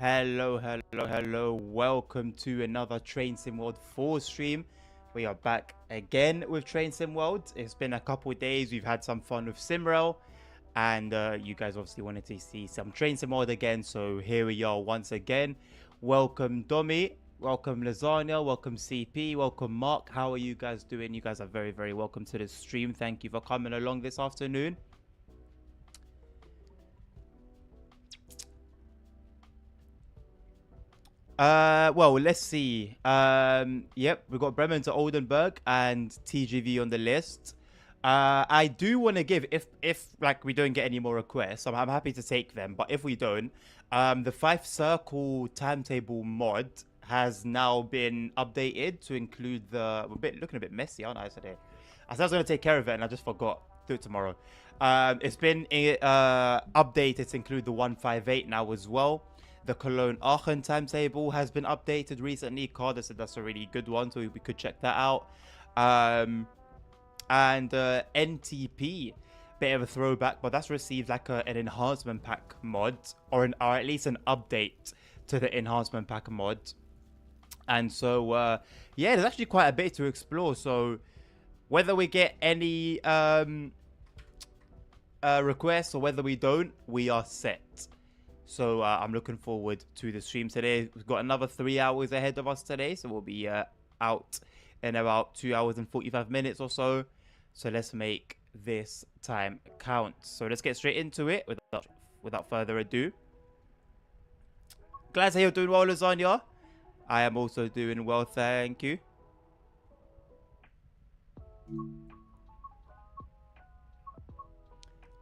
Hello. Welcome to another Train Sim World 4 stream. We are back again with Train Sim World. It's been a couple of days. We've had some fun with Simrail. And you guys obviously wanted to see some Train Sim World again. So here we are once again. Welcome Domi. Welcome Lasagna. Welcome CP. Welcome Mark. How are you guys doing? You guys are very welcome to the stream. Thank you for coming along this afternoon. Well, let's see. Yep, we've got Bremen to Oldenburg and TGV on the list. I do want to give, if like we don't get any more requests, I'm happy to take them. But if we don't, the 5 circle timetable mod has now been updated to include looking a bit messy, aren't I today? I said I was going to take care of it and I just forgot. Do it tomorrow. It's been updated to include the 158 now as well. The Cologne-Aachen timetable has been updated recently. Carter said that's a really good one, so we could check that out. And NTP, bit of a throwback, but that's received like an enhancement pack mod, or at least an update to the enhancement pack mod. And so, yeah, there's actually quite a bit to explore. So whether we get any requests or whether we don't, we are set. So I'm looking forward to the stream today. We've got another 3 hours ahead of us today. So we'll be out in about 2 hours and 45 minutes or so. So let's make this time count. So let's get straight into it without further ado. Glad to hear you're doing well, Lasagna. I am also doing well, thank you.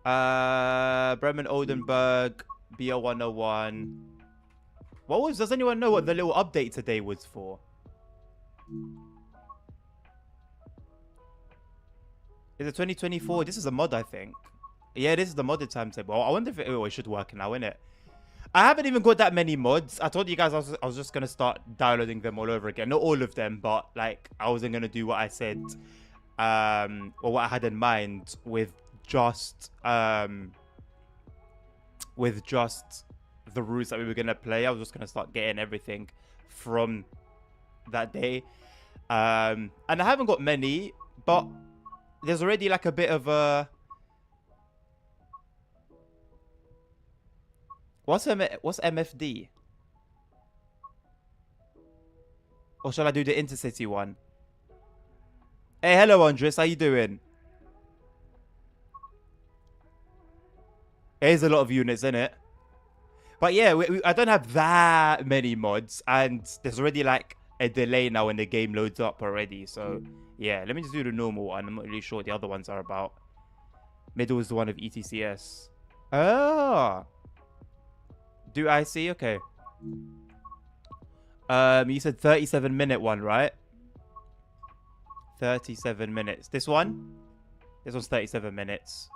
Bremen Oldenburg. BL101. Does anyone know what the little update today was for? Is it 2024? This is a mod, I think. Yeah, this is the modded timetable. I wonder if it should work now, innit? I haven't even got that many mods. I told you guys I was just going to start downloading them all over again. Not all of them, but like I wasn't going to do what I said or what I had in mind with just the routes that we were going to play. I was just going to start getting everything from that day. And I haven't got many, but there's already like a bit of a... What's MFD? Or shall I do the Intercity one? Hey, hello Andres, how you doing? There's a lot of units in it. But yeah, I don't have that many mods. And there's already like a delay now when the game loads up already. So yeah, let me just do the normal one. I'm not really sure what the other ones are about. Middle is the one of ETCS. Oh. Do I see? Okay. You said 37-minute one, right? 37 minutes. This one? This one's 37 minutes.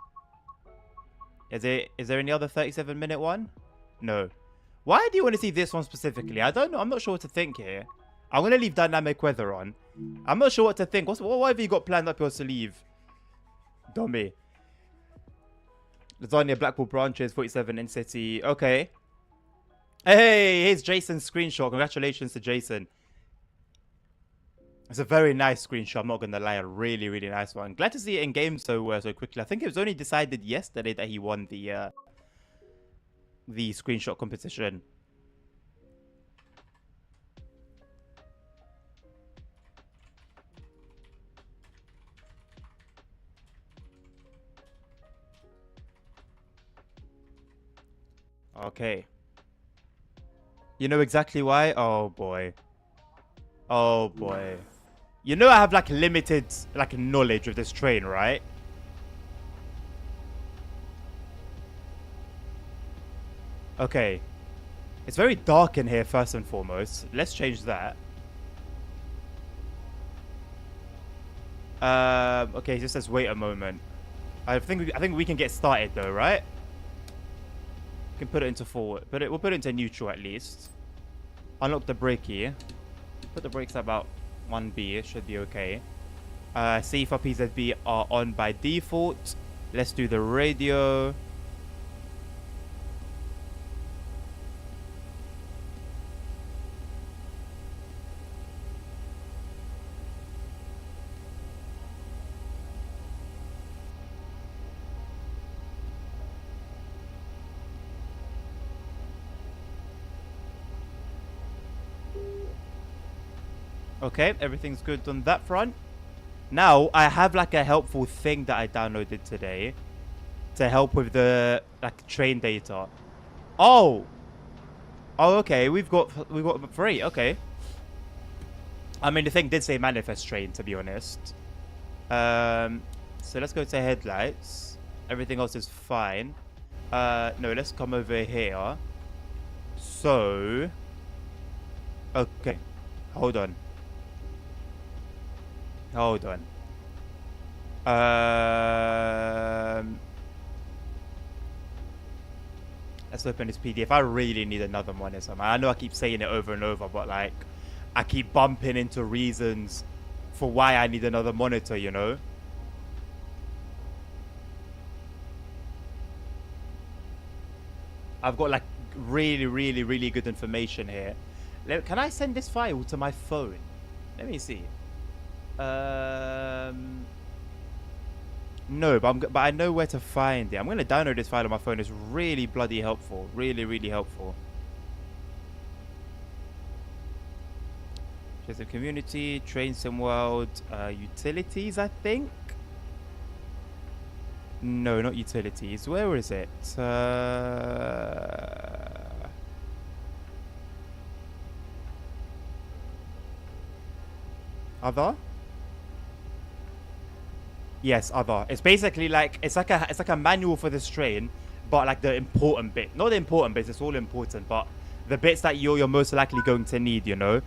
Is there any other 37-minute one? No. Why do you want to see this one specifically? I don't know. I'm not sure what to think here. I'm going to leave dynamic weather on. I'm not sure what to think. What have you got planned up your sleeve? Dummy. Lasagna, Blackpool branches, 47 in city. Okay. Hey, here's Jason's screenshot. Congratulations to Jason. It's a very nice screenshot. I'm not going to lie. A really nice one. Glad to see it in game so quickly. I think it was only decided yesterday that he won the screenshot competition. Okay. You know exactly why? Oh boy. Oh boy. You know I have like limited like knowledge of this train, right? Okay. It's very dark in here first and foremost. Let's change that. Okay, it just says wait a moment. I think we can get started though, right? We can put it into forward. We'll put it into neutral at least. Unlock the brake here. Put the brakes at about 1B. It should be okay. C for PZB are on by default. Let's do the radio. Okay, everything's good on that front. Now, I have like a helpful thing that I downloaded today to help with the like train data. Oh, oh, okay. We've got three. Okay. I mean, the thing did say manifest train, to be honest. So let's go to headlights. Everything else is fine. No, let's come over here. So, okay. Hold on. Hold on. Let's open this PDF. I really need another monitor, man. I know I keep saying it over and over, but like, I keep bumping into reasons for why I need another monitor, you know? I've got like really, really, really good information here. Can I send this file to my phone? Let me see. No, but I know where to find it. I'm gonna download this file on my phone. It's really bloody helpful. Really, really helpful. There's a community, Train Sim World, utilities, I think. No, not utilities. Where is it? Other? Yes, other. It's basically like it's like a manual for this train, but like the important bit. Not the important bits, it's all important, but the bits that you're most likely going to need, you know?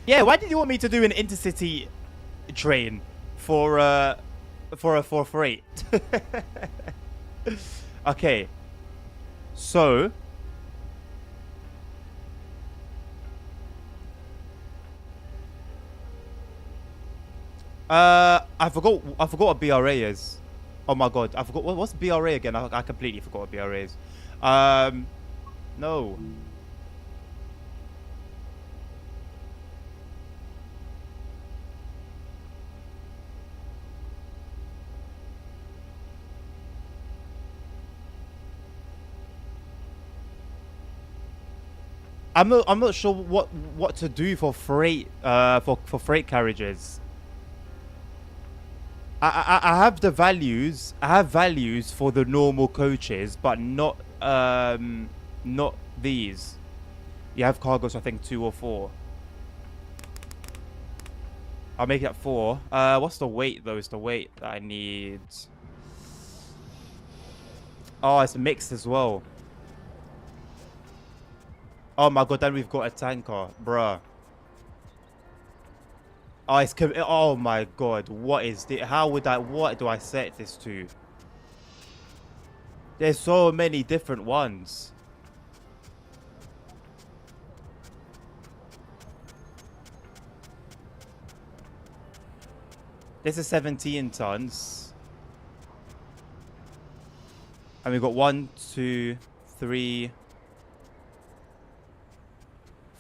Yeah, why did you want me to do an intercity train for freight? Okay. So I forgot what BRA is. Oh my god, I forgot what's BRA again? I completely forgot what BRA is. No. I'm not sure what to do for freight for freight carriages. I have the values. I have values for the normal coaches, but not these. You have cargos, I think 2 or 4. I'll make it 4. What's the weight though? It's the weight that I need. Oh, it's mixed as well. Oh my god, then we've got a tanker, bruh. Oh, oh my god, what is this? What do I set this to? There's so many different ones. This is 17 tons. And we've got 1, 2, 3,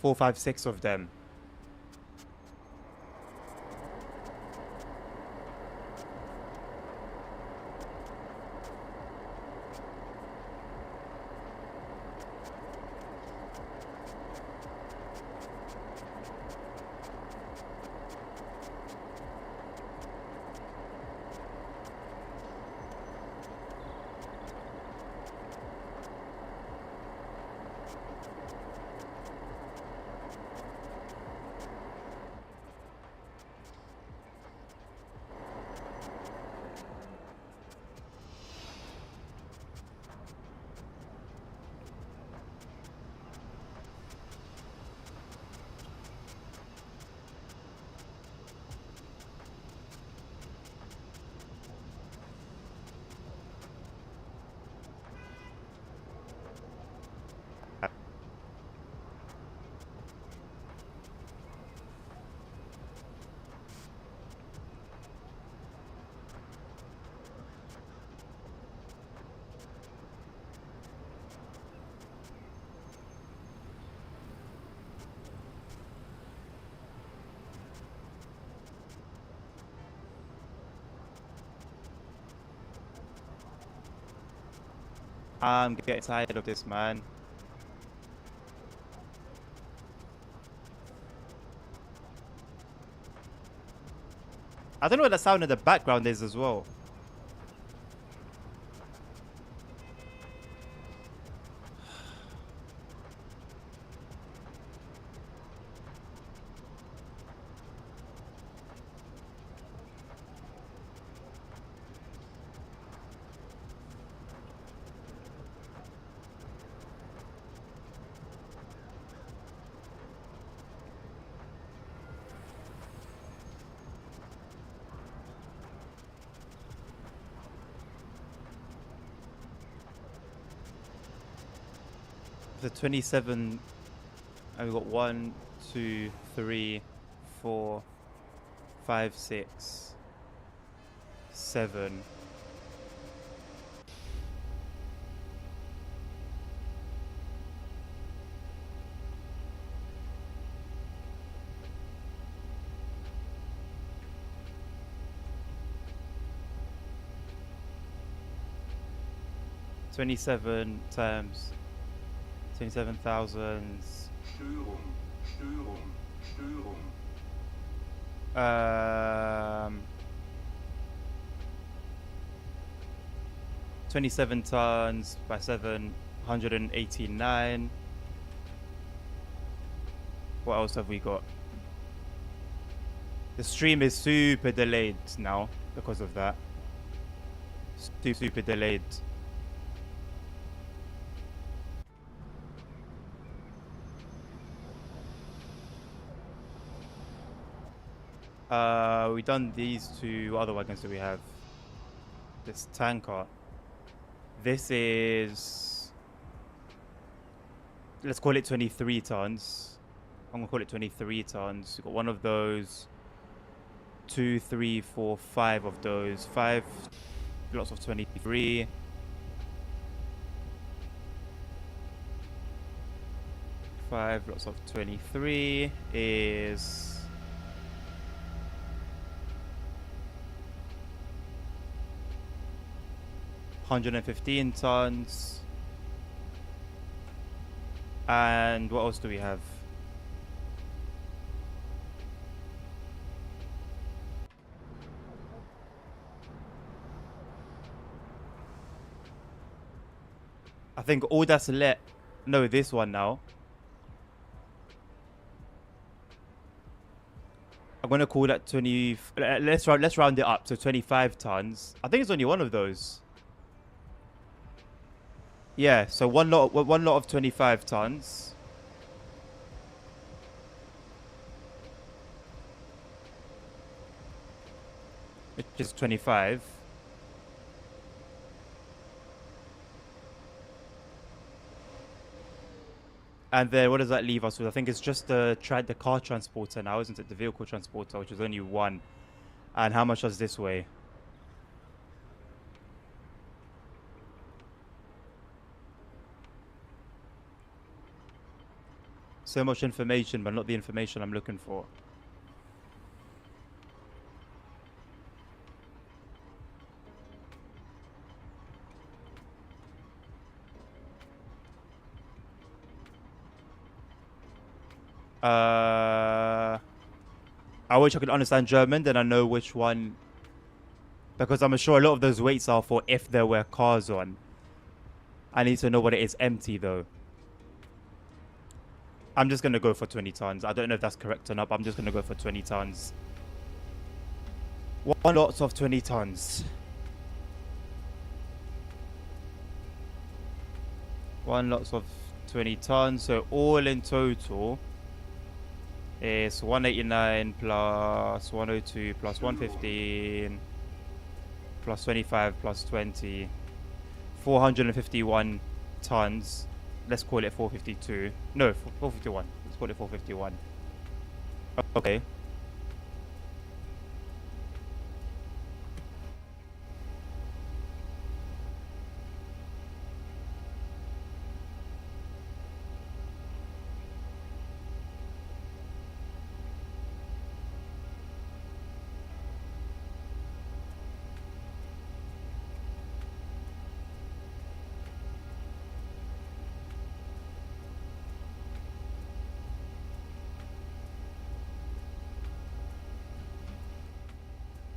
4, 5, 6 of them. I'm getting tired of this, man. I don't know what the sound in the background is as well. The 27, and we've got 1, 2, 3, 4, 5, 6, 7. $27 times 27,000. Störung, Störung, Störung. 27 tons by 789. What else have we got? The stream is super delayed now because of that. Super delayed. We done these two. What other wagons do we have? This tanker. This is, let's call it 23 tons. I'm gonna call it 23 tons. We've got one of those. 2, 3, 4, 5 of those. 5 lots of 23. Five lots of 23 is 115 tons. And what else do we have? I think all that's left. No, this one now. I'm gonna call that 20. Let's round it up to 25 tons. I think it's only one of those. Yeah, so one lot of 25 tons. Which is 25. And then what does that leave us with? I think it's just the car transporter now, isn't it? The vehicle transporter, which is only one. And how much does this weigh? So much information, but not the information I'm looking for. I wish I could understand German, then I know which one. Because I'm sure a lot of those weights are for if there were cars on. I need to know what it is empty, though. I'm just going to go for 20 tons. I don't know if that's correct or not, but I'm just going to go for 20 tons. One lots of 20 tons. One lots of 20 tons. So all in total is 189 plus 102 plus 115 plus 25 plus 20. 451 tons. Let's call it 452. No, 451. Let's call it 451. Okay.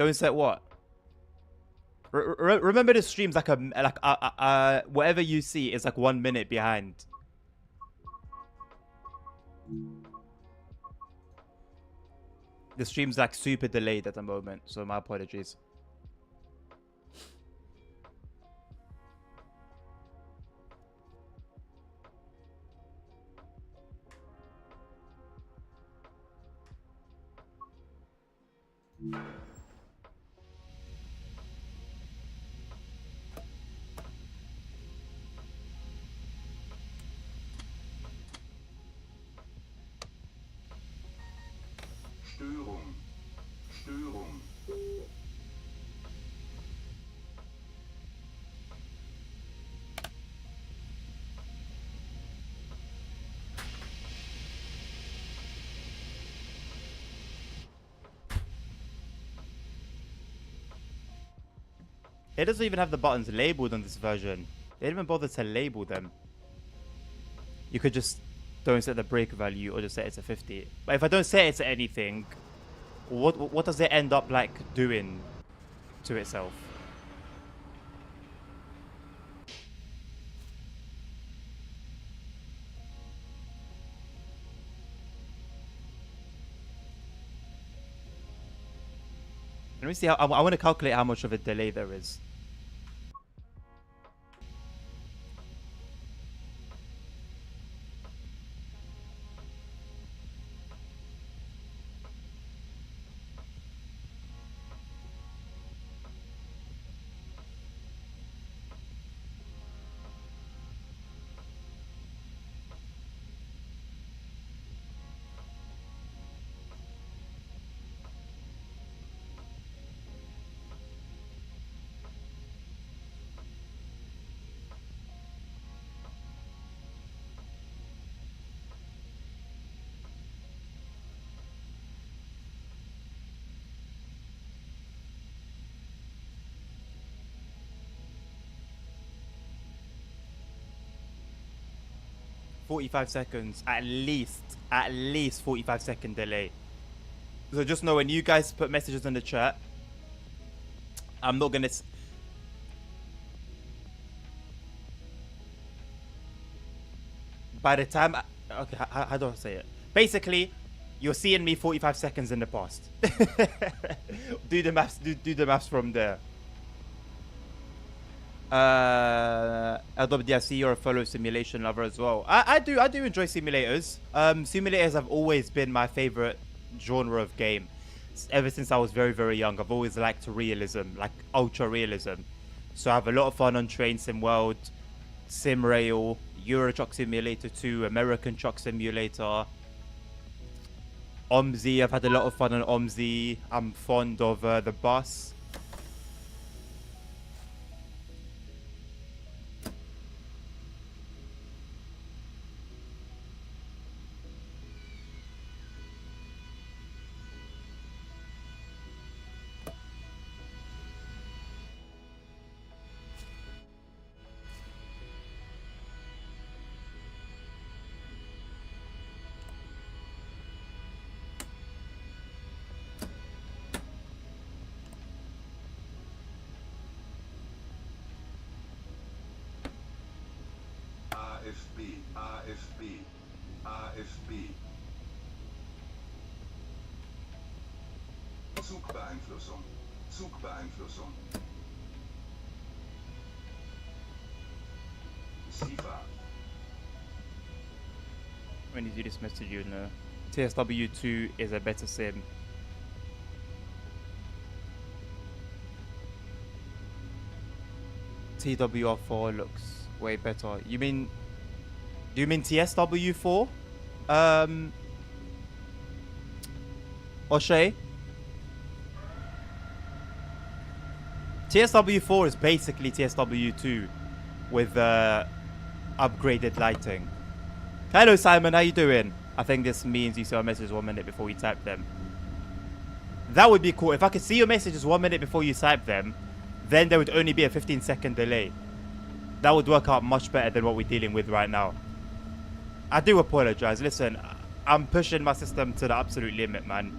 Don't set what? Remember the stream's like whatever you see is like 1 minute behind. The stream's like super delayed at the moment, so my apologies. Störung. Störung. It doesn't even have the buttons labeled on this version. They didn't even bother to label them. You could just don't set the break value or just set it to 50. But if I don't set it to anything, what does it end up like doing to itself? Let me see how I want to calculate how much of a delay there is. $45 at least 45-second delay. So just know when you guys put messages in the chat, I'm not gonna. By the time, okay, how do I say it? Basically, you're seeing me 45 seconds in the past. Do the maths. Do the maths from there. LWD, I see you're a fellow simulation lover as well. I do enjoy simulators. Simulators have always been my favorite genre of game. Ever since I was very, very young, I've always liked realism, like ultra realism. So I have a lot of fun on Train Sim World, Sim Rail, Euro Truck Simulator 2, American Truck Simulator, OMSI. I've had a lot of fun on OMSI. I'm fond of the bus. AFB, AFB, AFB. Zugbeeinflussung, Zugbeeinflussung. SIFA. When did you just message you? No. TSW2 is a better sim. TWR4 looks way better. You mean? Do you mean TSW4? O'Shea? TSW4 is basically TSW2 with upgraded lighting. Hello Simon, how you doing? I think this means you saw a message 1 minute before you type them. That would be cool. If I could see your messages 1 minute before you type them, then there would only be a 15-second delay. That would work out much better than what we're dealing with right now. I do apologize. Listen, I'm pushing my system to the absolute limit, man.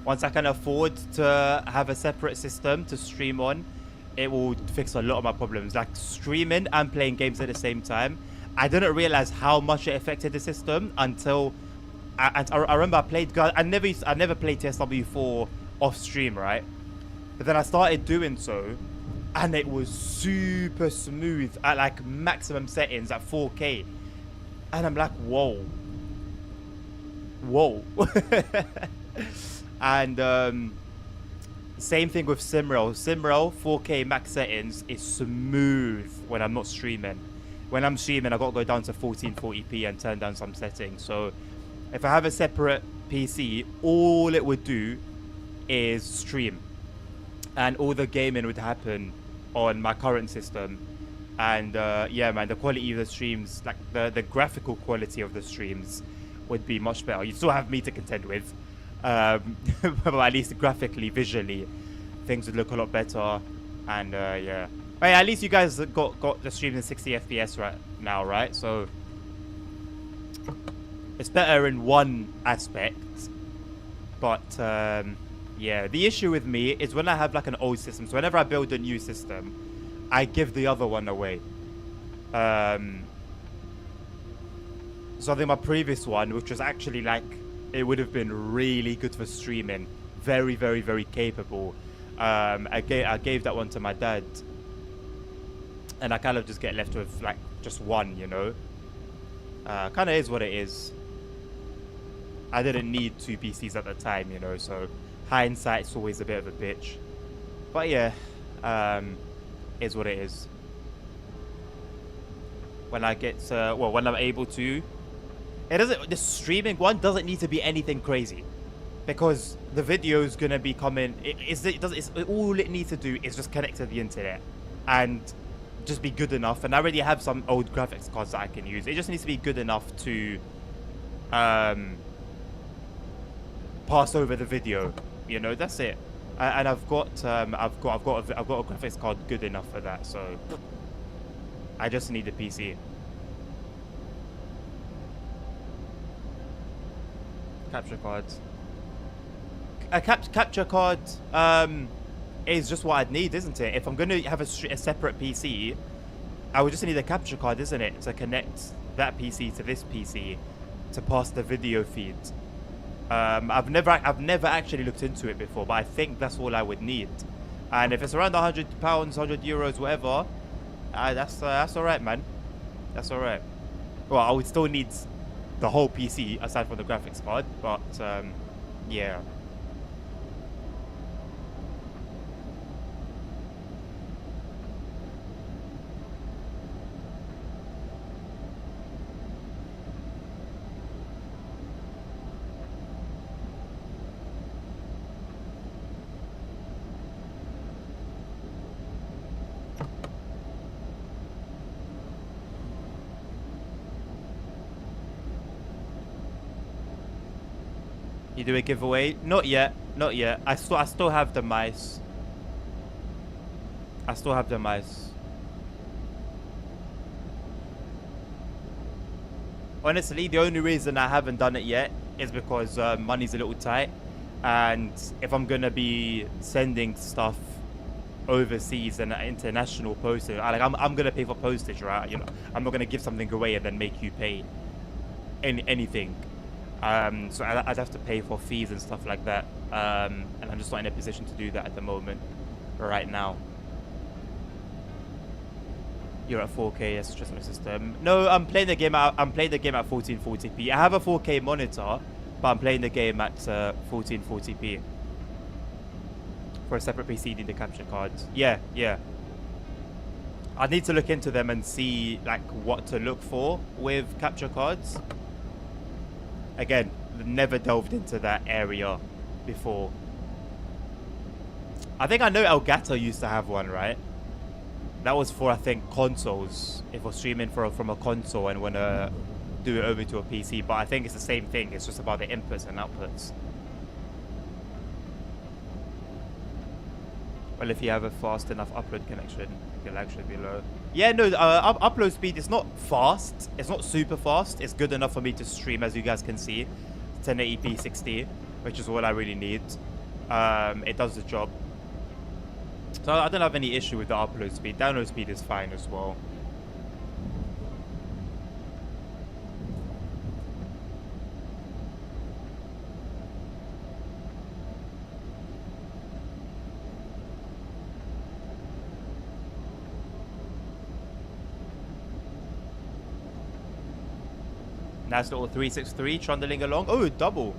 Once I can afford to have a separate system to stream on, it will fix a lot of my problems. Like streaming and playing games at the same time. I didn't realize how much it affected the system until I remember I played. I never played TSW4 off stream, right? But then I started doing so, and it was super smooth at like maximum settings at 4K, and I'm like, whoa. And same thing with Simrel. Simrel 4K max settings is smooth when I'm not streaming. When I'm streaming, I gotta go down to 1440p and turn down some settings. So if I have a separate PC, all it would do is stream, and all the gaming would happen on my current system. And yeah, man, the quality of the streams, like the graphical quality of the streams, would be much better. You still have me to contend with, but at least graphically, visually, things would look a lot better. And yeah, but yeah, at least you guys got the stream in 60 FPS right now, right? So it's better in one aspect, but yeah, the issue with me is when I have like an old system. So whenever I build a new system, I give the other one away. So I think my previous one, which was actually like, it would have been really good for streaming, very, very, very capable. I gave that one to my dad, and I kind of just get left with like just one, you know. Kind of is what it is. I didn't need 2 PCs at the time, you know, so hindsight's always a bit of a bitch. But yeah, is what it is. When I get well, when I'm able to, the streaming one doesn't need to be anything crazy, because the video is gonna be coming. All it needs to do is just connect to the internet and just be good enough. And I already have some old graphics cards that I can use. It just needs to be good enough to pass over the video. You know, that's it. And I've got a graphics card good enough for that. So I just need a PC. Capture cards. A capture card is just what I'd need, isn't it? If I'm going to have a separate PC, I would just need a capture card, isn't it? To connect that PC to this PC to pass the video feed. I've never actually looked into it before, but I think that's all I would need. And if it's around £100, €100, whatever, that's all right, man. That's all right. Well, I would still need the whole PC aside from the graphics card, but yeah. You do a giveaway? Not yet. Not yet. I still have the mice. I still have the mice. Honestly, the only reason I haven't done it yet is because money's a little tight, and if I'm gonna be sending stuff overseas and international postage, I'm gonna pay for postage, right? You know, I'm not gonna give something away and then make you pay anything. So I'd have to pay for fees and stuff like that, and I'm just not in a position to do that at the moment, right now. You're at 4K, yes, just my system. No, I'm playing the game at 1440p. I have a 4K monitor, but I'm playing the game at 1440p. For a separate PC, you need the capture cards. Yeah. I need to look into them and see like what to look for with capture cards. Again, never delved into that area before. I think I know Elgato used to have one, right? That was for, I think, consoles. If we're streaming from a console and want to do it over to a PC. But I think it's the same thing. It's just about the inputs and outputs. Well, if you have a fast enough upload connection, your lag should be low. Yeah, no, upload speed is not fast. It's not super fast. It's good enough for me to stream, as you guys can see. 1080p 60, which is all I really need. it does the job. So I don't have any issue with the upload speed. Download speed is fine as well. Nice little 363 trundling along. Oh, double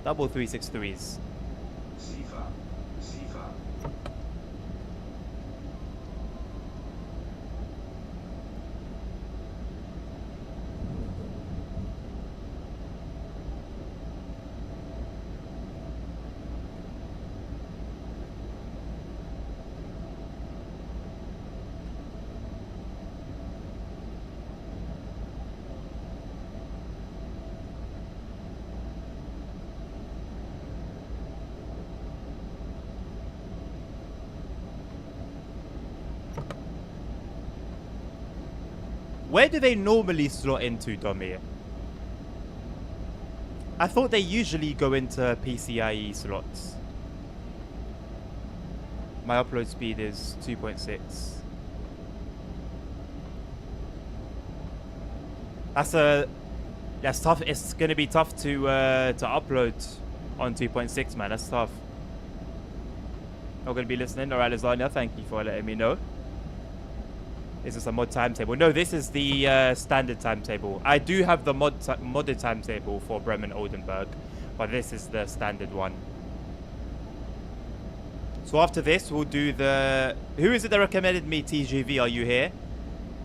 363s. SIFA, SIFA, Where do they normally slot into, Dommy? I thought they usually go into PCIe slots. My upload speed is 2.6. That's tough. It's gonna be tough to upload on 2.6, man. That's tough. Not gonna be listening. Alright, Lasagna, thank you for letting me know. Is this a mod timetable? No, this is the standard timetable. I do have the modded timetable for Bremen Oldenburg, but this is the standard one. So after this, we'll do the... Who is it that recommended me TGV? Are you here?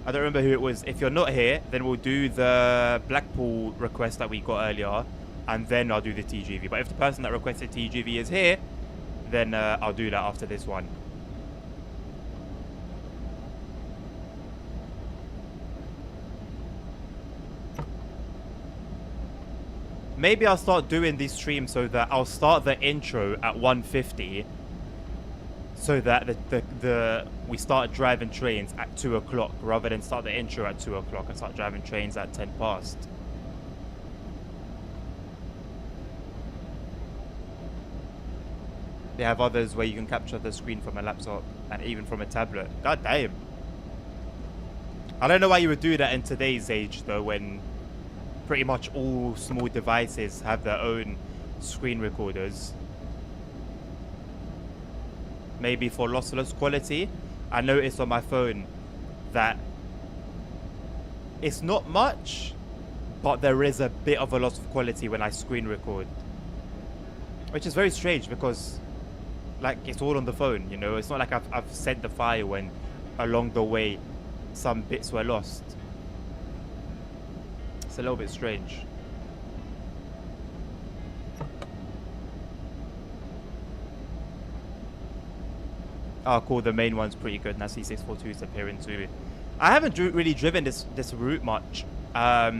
I don't remember who it was. If you're not here, then we'll do the Blackpool request that we got earlier, and then I'll do the TGV. But if the person that requested TGV is here, then I'll do that after this one. Maybe I'll start doing these streams so that I'll start the intro at 1:50, so that we start driving trains at 2 o'clock rather than start the intro at 2 o'clock and start driving trains at 10 past. They have others where you can capture the screen from a laptop and even from a tablet. God damn. I don't know why you would do that in today's age though, when pretty much all small devices have their own screen recorders. Maybe for lossless quality. I noticed on my phone that it's not much, but there is a bit of a loss of quality when I screen record, which is very strange because like it's all on the phone, you know. It's not like I've sent the file and along the way some bits were lost. It's a little bit strange. Oh, cool. The main one's pretty good. Now C642 is appearing too. I haven't really driven this route much. I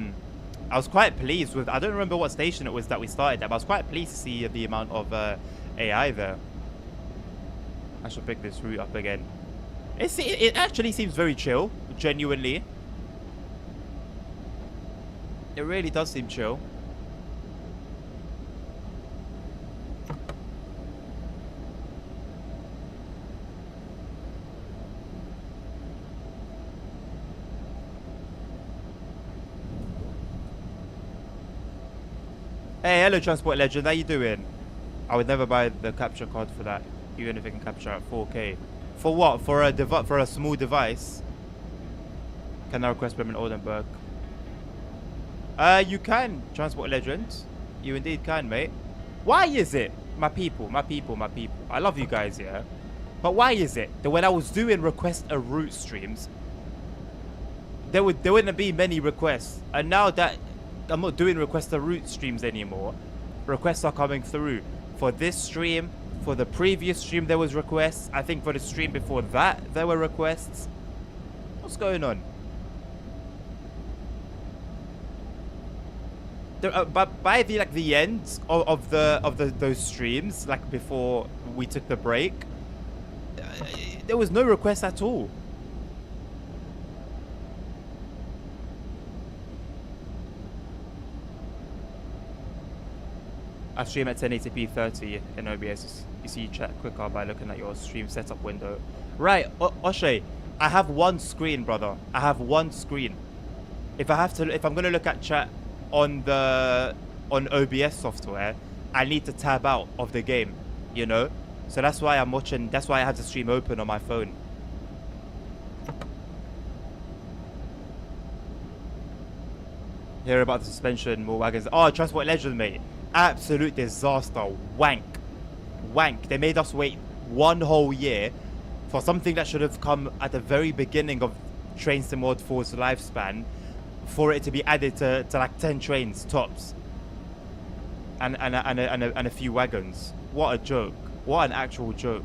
was quite pleased with... I don't remember what station it was that we started at, but I was quite pleased to see the amount of AI there. I should pick this route up again. It actually seems very chill, genuinely. It really does seem chill. Hey, hello Transport Legend, how you doing? I would never buy the capture card for that, even if it can capture at 4K. For what? For a small device? Can I request Bremen Oldenburg? You can, Transport Legend. You indeed can, mate. Why is it, my people, I love you guys, yeah? But why is it that when I was doing request a route streams, there wouldn't be many requests, and now that I'm not doing request a route streams anymore, requests are coming through. For this stream, for the previous stream there was requests. I think for the stream before that there were requests. What's going on? But by the end of those streams, like before we took the break, there was no request at all. I stream at 1080p 30 in OBS. You see chat quicker by looking at your stream setup window. Right, Oshay, I have one screen, brother. I have one screen. If I'm gonna look at chat on OBS software, I need to tab out of the game, you know? So that's why I'm watching, that's why I have the stream open on my phone. Hear about the suspension, more wagons. Oh, Transport Legend, mate. Absolute disaster. Wank. Wank. They made us wait 1 whole year for something that should have come at the very beginning of Train Sim World 4's lifespan for it to be added to like 10 trains tops. And a few wagons. What a joke. What an actual joke.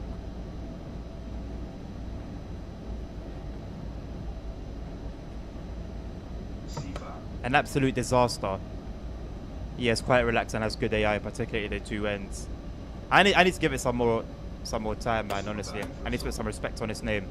An absolute disaster. Yeah, it's quite relaxed and has good AI, particularly the two ends. I need to give it some more time, man, honestly. I need to put some respect on its name.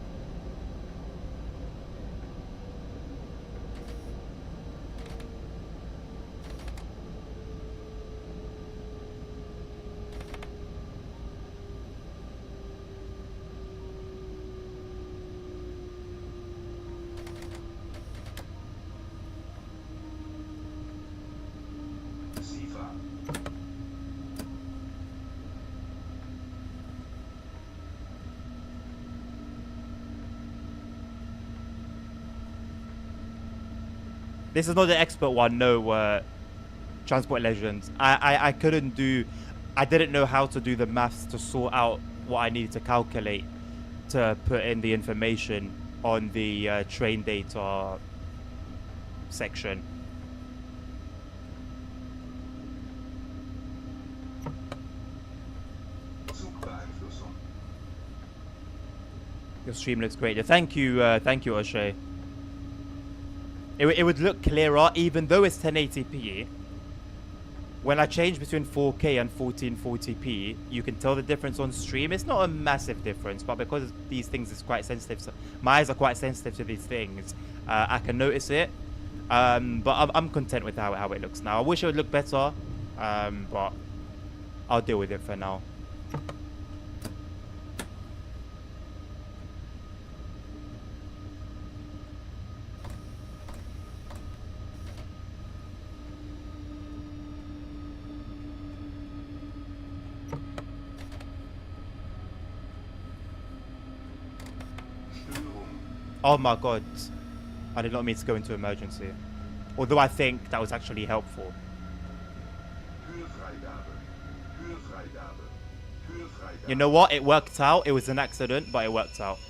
This is not the expert one, no, Transport Legends. I couldn't do... I didn't know how to do the maths to sort out what I needed to calculate to put in the information on the train data section. Your stream looks great. Thank you, O'Shea. It would look clearer, even though it's 1080p. When I change between 4K and 1440p, you can tell the difference on stream. It's not a massive difference, but because these things is quite sensitive, so my eyes are quite sensitive to these things, I can notice it. But I'm content with how it looks now. I wish it would look better, but I'll deal with it for now. Oh my god. I did not mean to go into emergency. Although I think that was actually helpful. You know what? It worked out. It was an accident, but it worked out.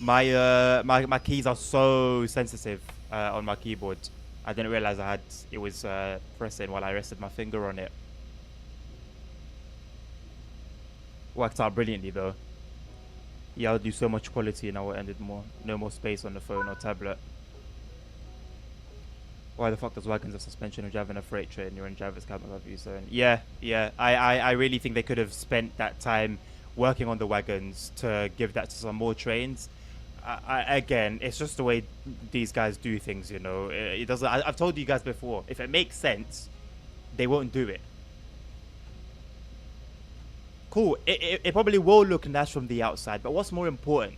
My keys are so sensitive on my keyboard. I didn't realize it was pressing while I rested my finger on it. Worked out brilliantly though. Yeah, I'll do so much quality and I will end it more. No more space on the phone or tablet. Why the fuck does wagons have suspension if you're driving a freight train? You're in driver's cabin above you, so yeah. I really think they could have spent that time working on the wagons to give that to some more trains. Again, it's just the way these guys do things, you know. It doesn't. I've told you guys before. If it makes sense, they won't do it. Cool. It probably will look nice from the outside, but what's more important?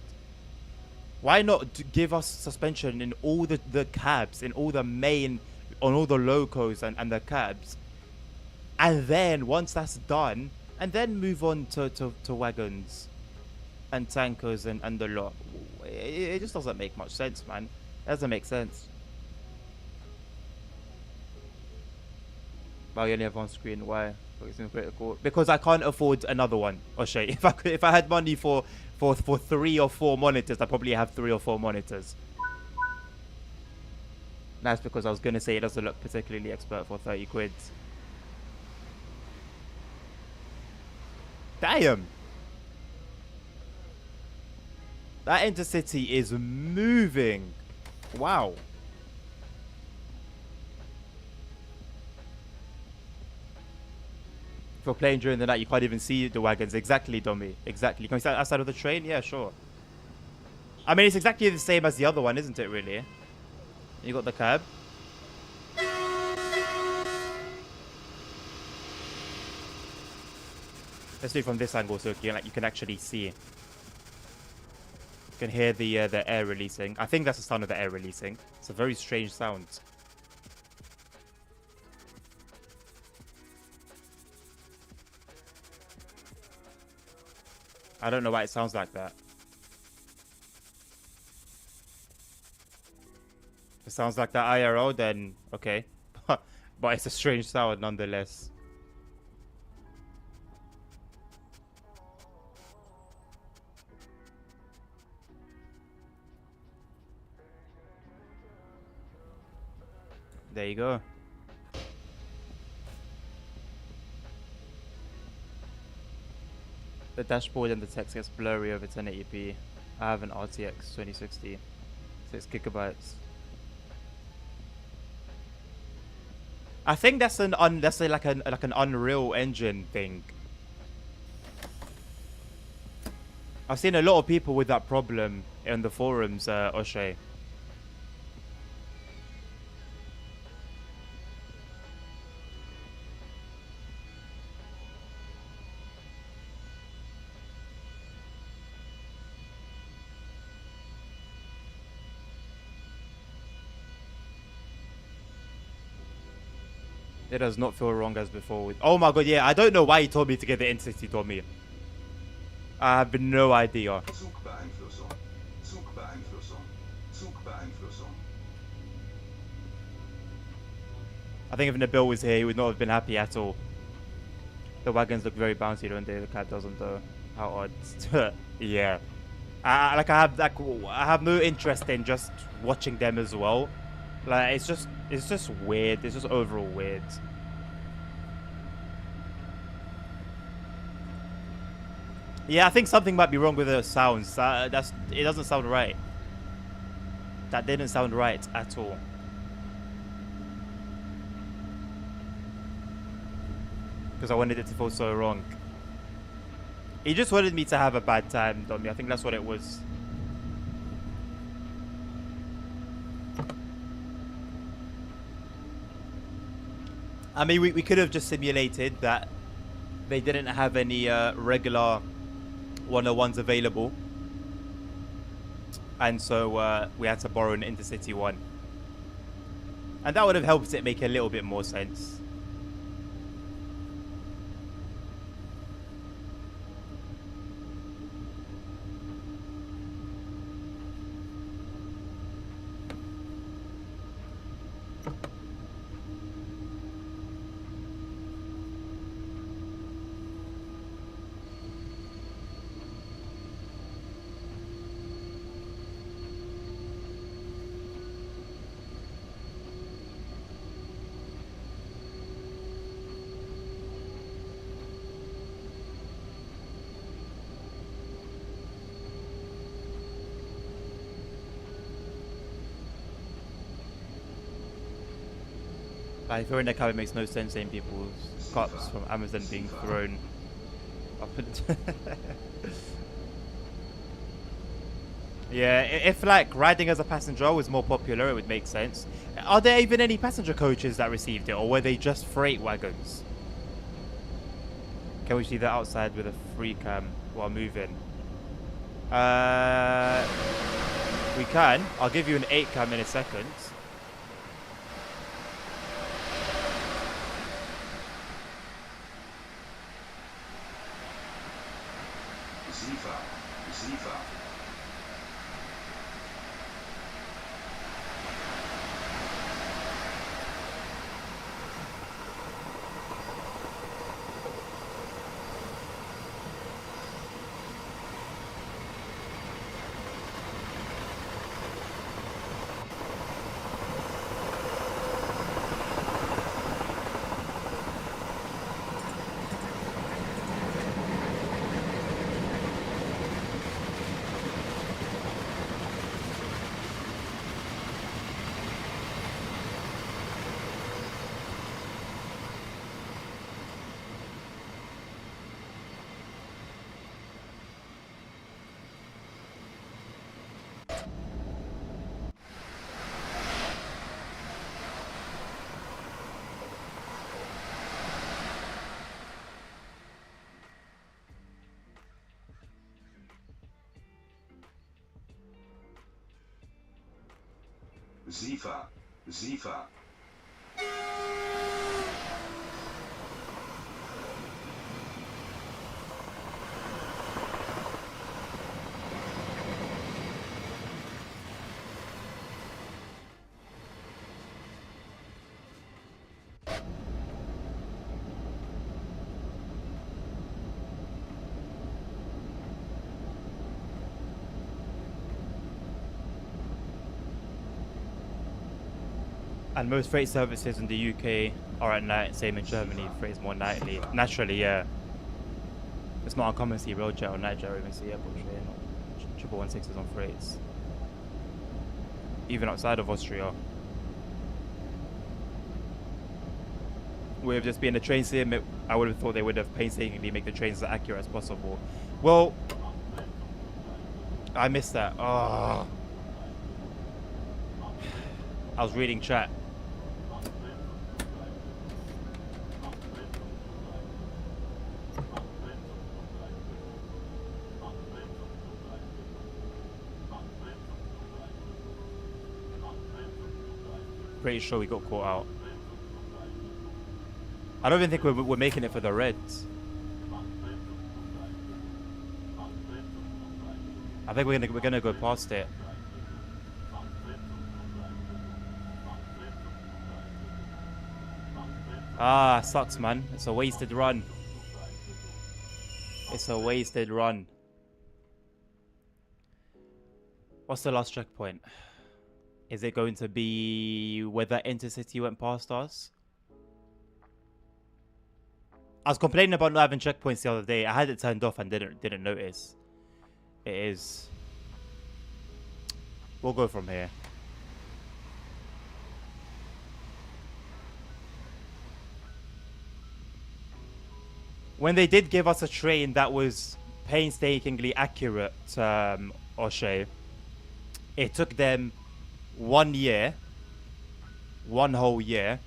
Why not give us suspension in all the cabs, in all the main, on all the locos and the cabs, and then once that's done, and then move on to wagons and tankers and the lot. It just doesn't make much sense, man. It doesn't make sense. Well, you only have one screen. Why? Because I can't afford another one, O'Shea. If I had money for 3 or 4 monitors, I probably have 3 or 4 monitors. That's because I was gonna say it doesn't look particularly expert for 30 quid. Damn! That intercity is moving. Wow. If you're playing during the night, you can't even see the wagons. Exactly, Domi. Exactly. Can we stand outside of the train? Yeah, sure. I mean, it's exactly the same as the other one, isn't it, really? You got the cab. Let's do it from this angle so you can actually see. You can hear the air releasing. I think that's the sound of the air releasing. It's a very strange sound. I don't know why it sounds like that. If it sounds like that IRL, then okay. But it's a strange sound nonetheless. There you go. The dashboard and the text gets blurry over 1080p. I have an RTX 2060, 6 gigabytes. I think that's like an Unreal Engine thing. I've seen a lot of people with that problem in the forums, O'Shea. It does not feel wrong as before. Oh my god, yeah. I don't know why he told me to get the Intensity Tommy. I have no idea. Zugbeeinflussung. Zugbeeinflussung. Zugbeeinflussung. I think if Nabil was here, he would not have been happy at all. The wagons look very bouncy, don't they? The cat doesn't though. How odd. Yeah. I have no interest in just watching them as well. Like it's just weird. It's just overall weird. Yeah, I think something might be wrong with the sounds. It doesn't sound right. That didn't sound right at all. Because I wanted it to feel so wrong. He just wanted me to have a bad time, Domi. I think that's what it was. I mean, we could have just simulated that they didn't have any regular 101s available. And so we had to borrow an Intercity one. And that would have helped it make a little bit more sense. If you're in the cab, it makes no sense seeing people's cups from Amazon being thrown up and yeah, if like riding as a passenger was more popular, it would make sense. Are there even any passenger coaches that received it, or were they just freight wagons? Can we see that outside with a free cam while moving? We can. I'll give you an 8 cam in a second. Receiver. Zifa, Zifa. And most freight services in the UK are at night. Same in Germany. Freight's more nightly. Naturally, yeah. It's not uncommon to see Roadjet or Nightjet or even see airport train or 1116s on freights. Even outside of Austria. With just being a train sim, I would have thought they would have painstakingly make the trains as accurate as possible. Well, I missed that. Oh. I was reading chat. Pretty sure we got caught out. I don't even think we're making it for the Reds. I think we're gonna go past it. Ah, sucks, man. It's a wasted run. It's a wasted run. What's the last checkpoint? Is it going to be where that Intercity went past us? I was complaining about not having checkpoints the other day. I had it turned off and didn't notice. It is. We'll go from here. When they did give us a train that was painstakingly accurate, O'Shea, it took them 1 year, one whole year,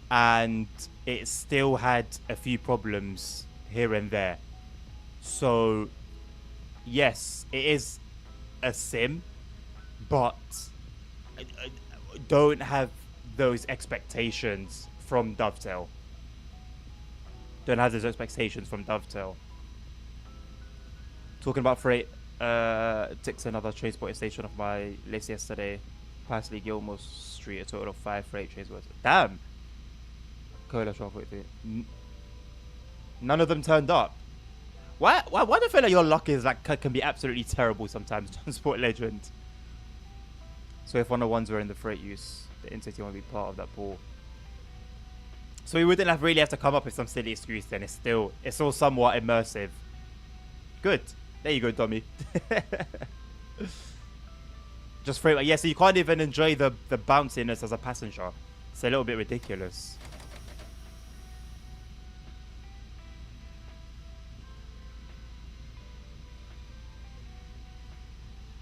and it still had a few problems here and there. So, yes, it is a sim, but don't have those expectations from Dovetail. Don't have those expectations from Dovetail. Talking about freight, ticks another transport station off my list yesterday. Past Gilmore Street, a total of 5 freight trains worth. Damn! Cola 12.3. None of them turned up. Why do I feel like your luck is like can be absolutely terrible sometimes, Transport Legend? So if 101s were in the freight use, the Intercity won't be part of that pool. So we wouldn't really have to come up with some silly excuse then. It's all somewhat immersive. Good. There you go, dummy. Just freight. Yeah, so you can't even enjoy the bounciness as a passenger. It's a little bit ridiculous.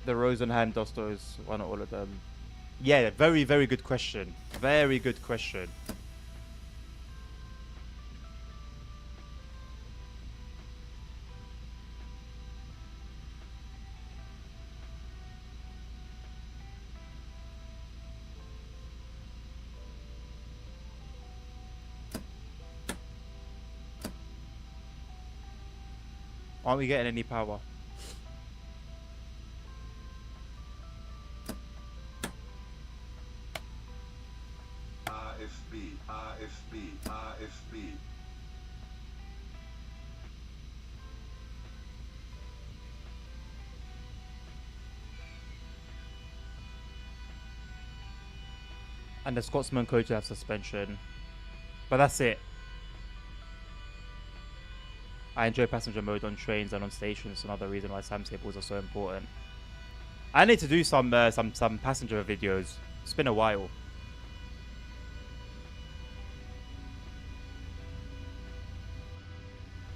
The Rosenheim Dostos, why not all of them? Yeah, very, very good question. Very good question. Aren't we getting any power? RFB, RFB, RFB. And the Scotsman coach have suspension. But that's it. I enjoy passenger mode on trains and on stations. It's another reason why timetables are so important. I need to do some passenger videos. It's been a while.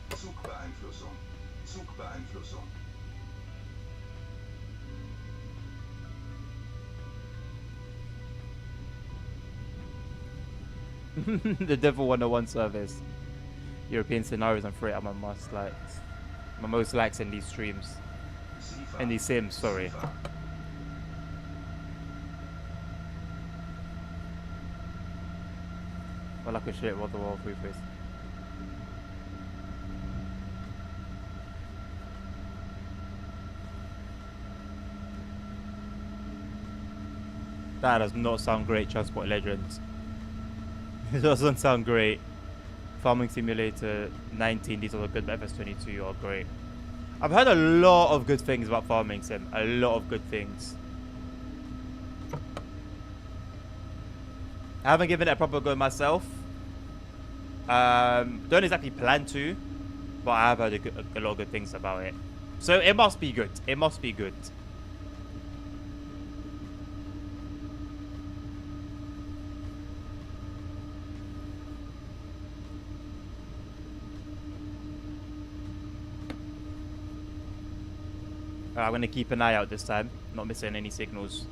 Zugbeeinflussung. Zugbeeinflussung. The Devil 101 service. European scenarios and freight are my most likes. My most likes in these streams. In these sims, sorry. Felt like a shit what the wall free face. That does not sound great, Transport Legends. It doesn't sound great. Farming Simulator 19, these are the good, but FS22 are great. I've heard a lot of good things about Farming Sim. A lot of good things. I haven't given it a proper go myself. Don't exactly plan to, but I have heard a lot of good things about it. So it must be good. It must be good. I'm going to keep an eye out this time. Not missing any signals.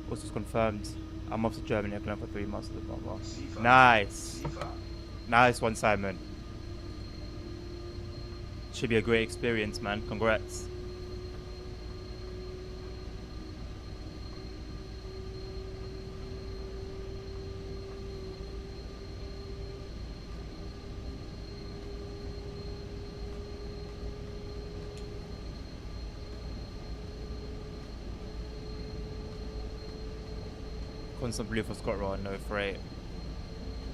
What's this confirmed? I'm off to Germany. I'm going for 3 months. Blah, blah. Nice. Nice one, Simon. Should be a great experience, man. Congrats. Constant blue for Scott Rowan, no freight.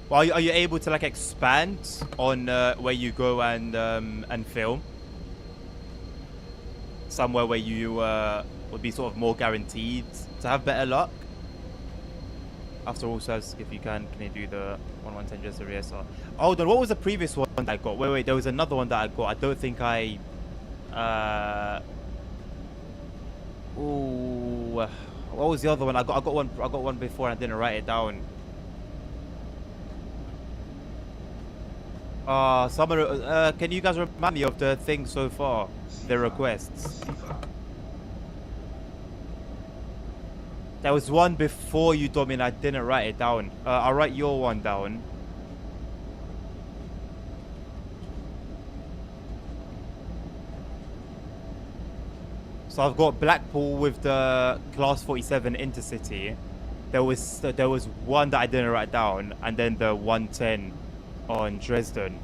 Well, are you able to like expand on where you go and film? Somewhere where you would be sort of more guaranteed to have better luck? After all, says if you can you do the 1110 just a RSR? Oh, then what was the previous one that I got? Wait, there was another one that I got. I don't think I. Ooh. What was the other one? I got one before and I didn't write it down. Summer, can you guys remind me of the thing so far? The requests. There was one before you, Domin. I didn't write it down. I'll write your one down. So I've got Blackpool with the Class 47 Intercity. There was one that I didn't write down, and then the 110 on Dresden.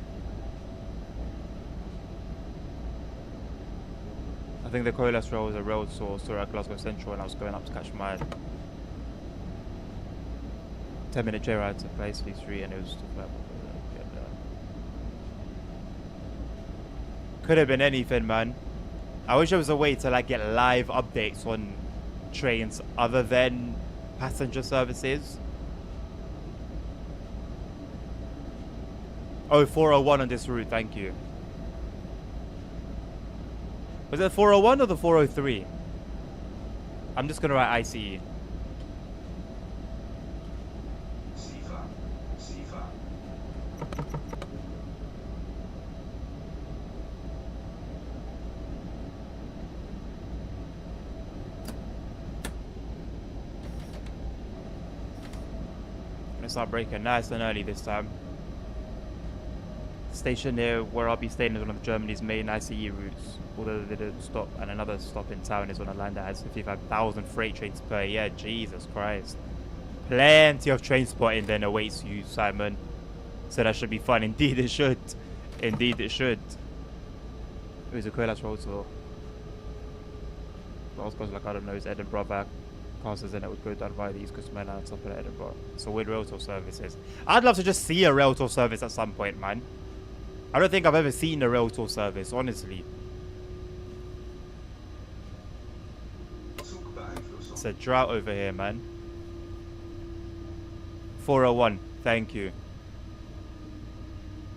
I think the Coalesce Rail was a rail source at Glasgow Central, and I was going up to catch my 10-minute J ride to Paisley Street, and it was could have been anything, man. I wish there was a way to like get live updates on trains other than passenger services. Oh, 401 on this route, thank you. Was it 401 or the 403? I'm just gonna write ICE. Start breaking nice and early this time. Station near where I'll be staying is one of Germany's main ICE routes, although they didn't stop, and another stop in town is on a line that has 55,000 freight trains per year. Jesus Christ. Plenty of train spotting then awaits you, Simon. So that should be fun. Indeed it should. Indeed it should. It was a Coalesce Road tour. What goes like, I don't know, is Edinburgh back. Passes in it would go down via the East Coast Main Line on top of Edinburgh. So weird rail tour services. I'd love to just see a rail tour service at some point, man. I don't think I've ever seen a rail tour service, honestly. It's a drought over here, man. 401, thank you.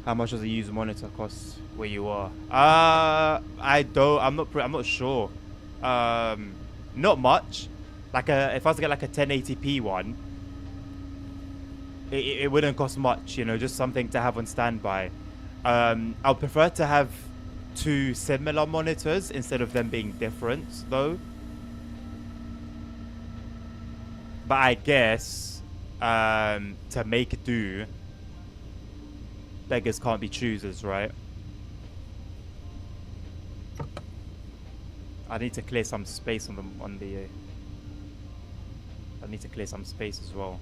How much does a user monitor cost where you are? I'm not sure. Not much. Like if I was to get like a 1080p one, it wouldn't cost much, you know, just something to have on standby. I'd prefer to have 2 similar monitors instead of them being different, though. But I guess to make it do, beggars can't be choosers, right? I need to clear some space on the. I need to clear some space as well.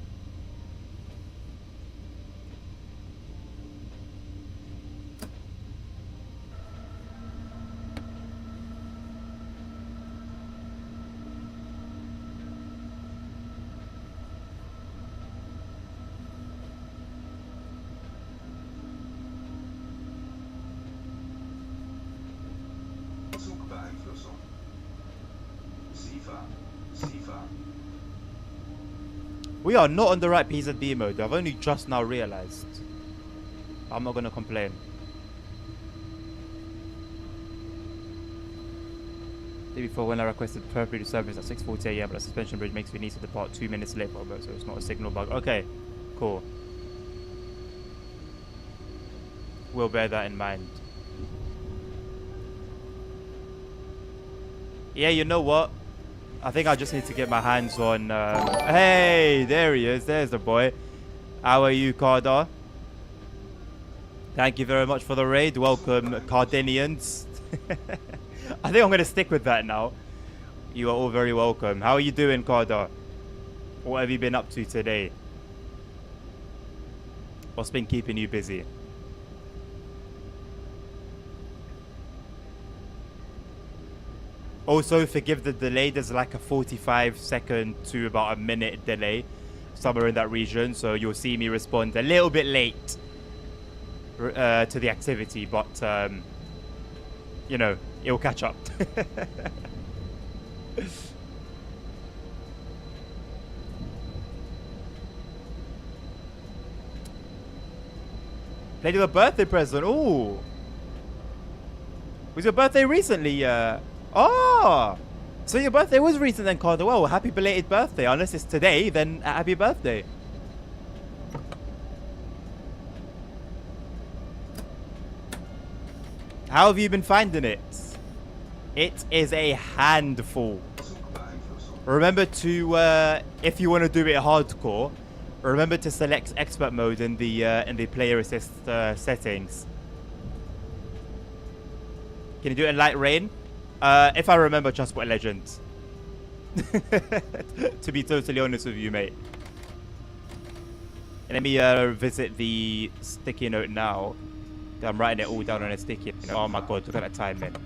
Einflussung. Sifa. Sifa. We are not on the right PZB mode. I've only just now realized. I'm not gonna complain. Day before, when I requested appropriate service at 6:40 a.m., but the suspension bridge makes me need to depart 2 minutes late, Robert, so it's not a signal bug. Okay, cool. We'll bear that in mind. Yeah, you know what? I think I just need to get my hands on... hey, there he is. There's the boy. How are you, Cardar? Thank you very much for the raid. Welcome, Cardinians. I think I'm going to stick with that now. You are all very welcome. How are you doing, Cardar? What have you been up to today? What's been keeping you busy? Also, forgive the delay. There's like a 45-second to about a minute delay somewhere in that region. So you'll see me respond a little bit late to the activity. But, you know, it'll catch up. Played with a birthday present. Ooh. Was your birthday recently? Oh, so your birthday was recent then, Carter. Well, happy belated birthday. Unless it's today, then happy birthday. How have you been finding it? It is a handful. Remember to, if you want to do it hardcore, remember to select expert mode in the player assist settings. Can you do it in light rain? If I remember Transport Legends. To be totally honest with you, mate. Let me visit the sticky note now. I'm writing it all down on a sticky note. Oh my god, look at that time, man.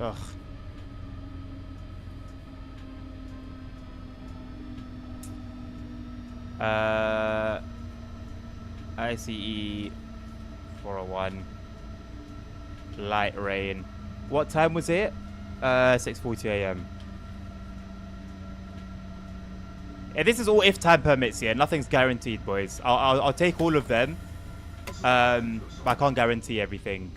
Ugh. ICE 401. Light rain. What time was it? 6:40 a.m. Yeah, this is all if time permits here. Nothing's guaranteed, boys. I'll take all of them. But I can't guarantee everything.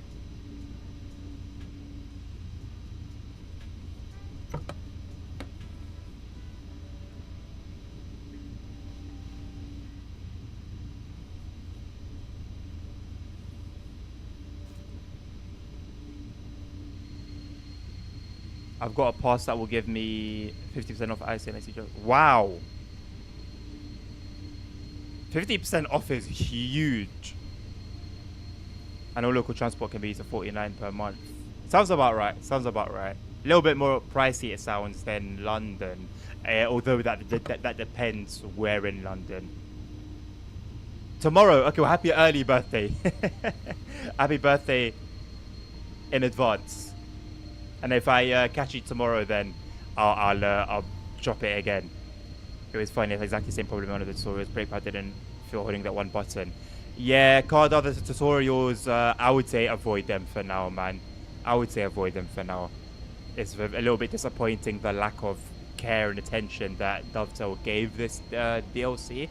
I've got a pass that will give me 50% off ICNSC. Wow. 50% off is huge. I know local transport can be to 49 per month. Sounds about right. Sounds about right. A little bit more pricey it sounds than London. Although that depends where in London. Tomorrow. Okay, well, happy early birthday. Happy birthday in advance. And if I catch you tomorrow, then I'll drop it again. It was funny. It's exactly the same problem on the tutorials. Brake pad didn't feel holding that one button. Yeah, card other tutorials. I would say avoid them for now, man. I would say avoid them for now. It's a little bit disappointing, the lack of care and attention that Dovetail gave this DLC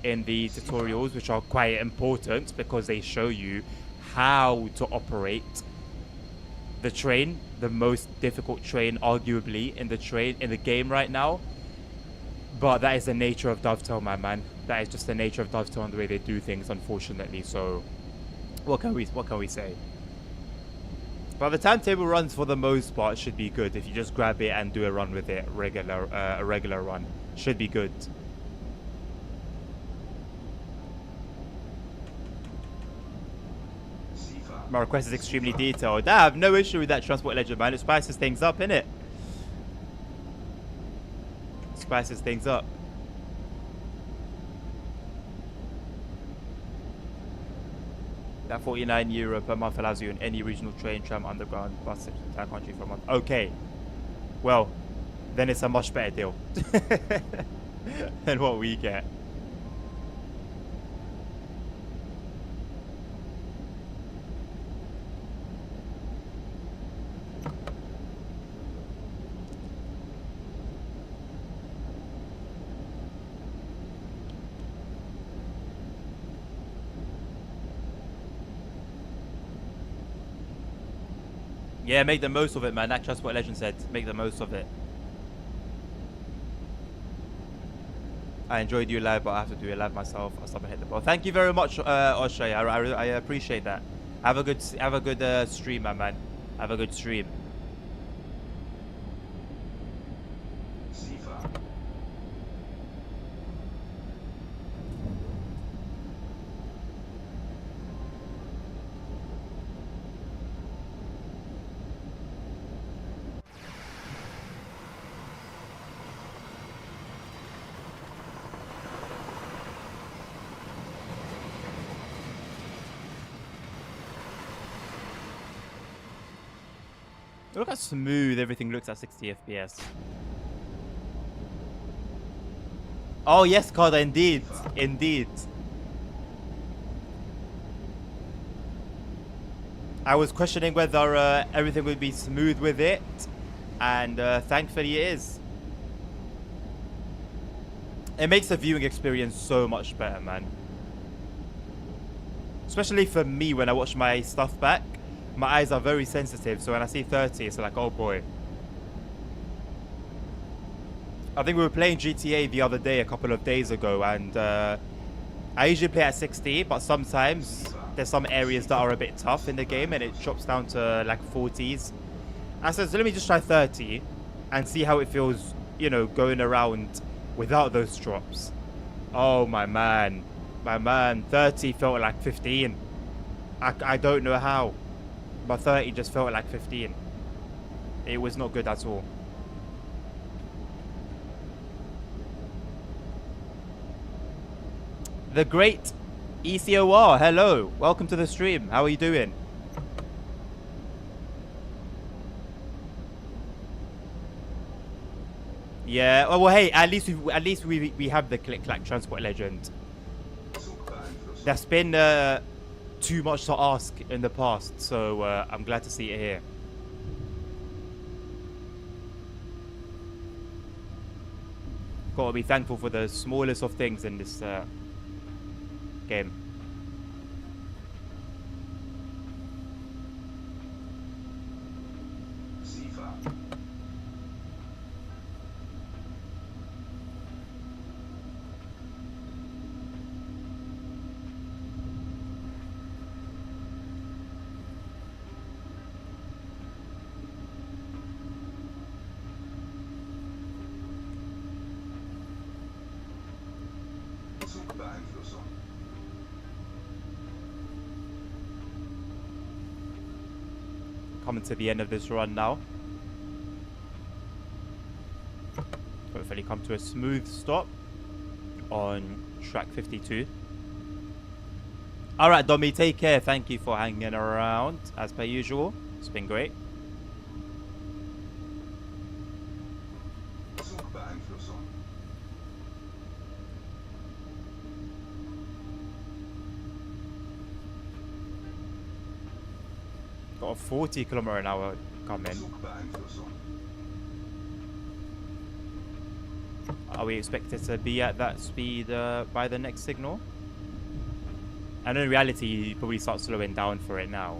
in the tutorials, which are quite important because they show you how to operate the train, the most difficult train arguably in the game right now. But that is the nature of Dovetail, my man. That is just the nature of Dovetail and the way they do things, unfortunately. So what can we say? But the timetable runs for the most part should be good. If you just grab it and do a run with it, a regular run should be good. My request is extremely detailed. I have no issue with that, Transport Legend, man. It spices things up, innit? Spices things up. That €49 per month allows you in any regional train, tram, underground, bus, entire country for a month. Okay. Well, then it's a much better deal than what we get. Yeah, make the most of it, man. That's what Legend said. Make the most of it. I enjoyed you live, but I have to do it live myself. I'll stop and hit the ball. Thank you very much, Oshay. I appreciate that. Have a good stream, my man. Have a good stream. Sifa. Look how smooth everything looks at 60 FPS. Oh yes, Carter, indeed, indeed. I was questioning whether everything would be smooth with it, and thankfully it is. It makes the viewing experience so much better, man. Especially for me when I watch my stuff back. My eyes are very sensitive, so when I see 30, it's like, oh boy. I think we were playing GTA the other day, a couple of days ago, and I usually play at 60, but sometimes there's some areas that are a bit tough in the game, and it drops down to like 40s. I said, so let me just try 30 and see how it feels, you know, going around without those drops. Oh, my man. My man, 30 felt like 15. I don't know how. But 30 just felt like 15. It was not good at all. The great ECOR, hello. Welcome to the stream. How are you doing? Yeah. Oh, well, hey, at least we have the Click Clack Transport Legend. That's been too much to ask in the past, so I'm glad to see it here. Gotta be thankful for the smallest of things in this game. Coming to the end of this run now. Hopefully come to a smooth stop on track 52. Alright, Domi, take care. Thank you for hanging around as per usual. It's been great. Got a 40 km/h coming. Are we expected to be at that speed by the next signal? And in reality, you probably start slowing down for it now.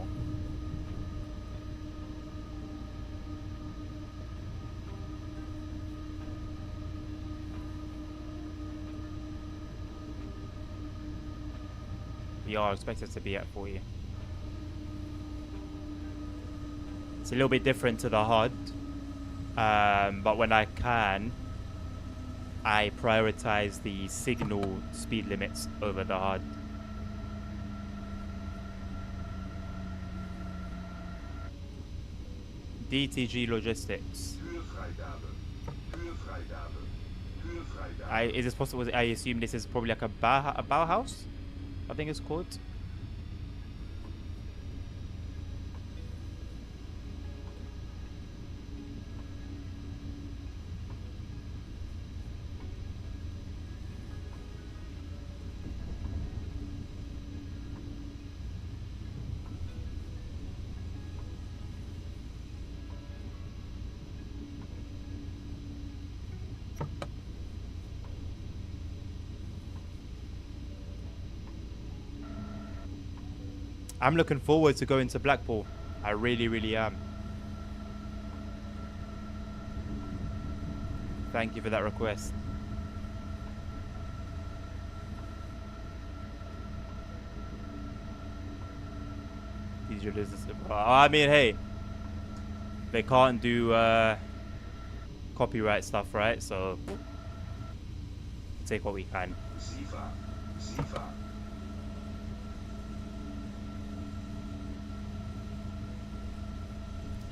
We are expected to be at 40. It's a little bit different to the HUD, but when I can, I prioritize the signal speed limits over the HUD. DTG Logistics. Is this possible? I assume this is probably like a Bauhaus, I think it's called. I'm looking forward to going to Blackpool. I really, really am. Thank you for that request. I mean, hey, they can't do copyright stuff, right? So take what we can. Sifa. Sifa.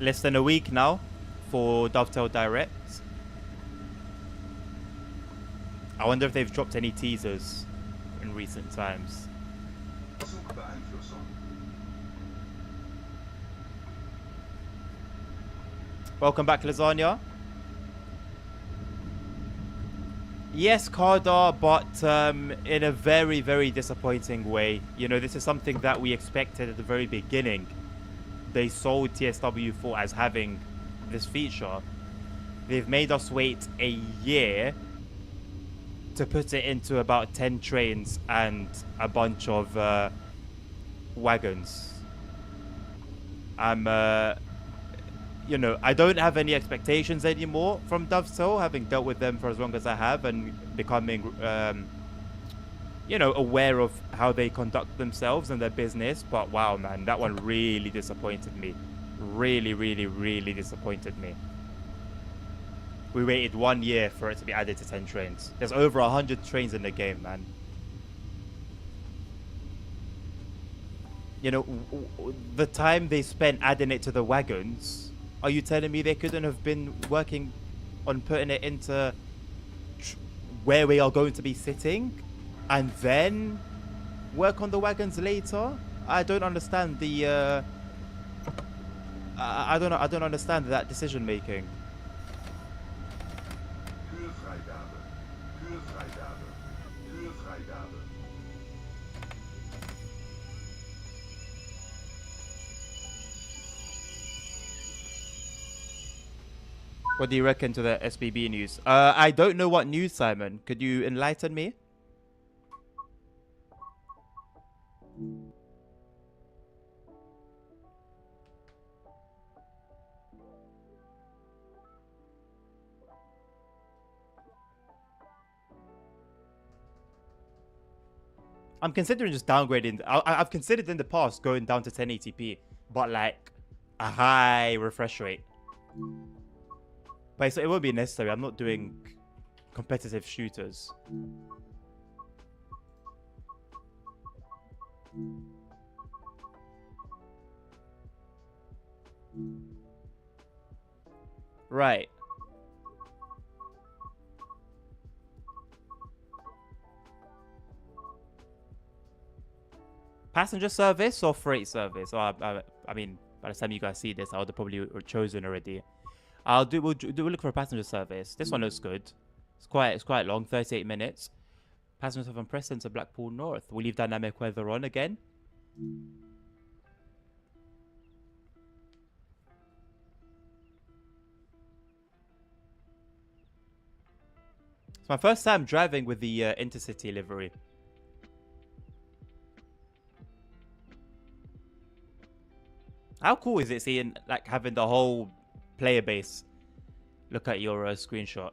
Less than a week now for Dovetail Direct. I wonder if they've dropped any teasers in recent times. Zugbeeinflussung. Welcome back, Lasagna. Yes, Cardar, but in a very, very disappointing way. You know, this is something that we expected at the very beginning. They sold TSW4 as having this feature. They've made us wait a year to put it into about 10 trains and a bunch of wagons. You know, I don't have any expectations anymore from Dovetail, having dealt with them for as long as I have and becoming, you know, aware of how they conduct themselves and their business. But wow, man, that one really disappointed me. Really, really, really disappointed me. We waited 1 year for it to be added to 10 trains. There's over 100 trains in the game, man. You know, the time they spent adding it to the wagons, are you telling me they couldn't have been working on putting it into where we are going to be sitting and then work on the wagons later? I don't understand the I don't understand that decision making. Kühlfreigabe. Kühlfreigabe. Kühlfreigabe. What do you reckon to the SBB news? I don't know what news, Simon. Could you enlighten me? I'm considering just downgrading. I've considered in the past going down to 1080p, but like a high refresh rate. But it won't be necessary. I'm not doing competitive shooters. Right. Passenger service or freight service? Oh, I mean, by the time you guys see this, I would have probably chosen already. We'll look for a passenger service. This one looks good. It's quite long, 38 minutes. Passengers from Preston to Blackpool North. We'll leave dynamic weather on again. It's my first time driving with the Intercity livery. How cool is it seeing, like, having the whole player base look at your screenshot?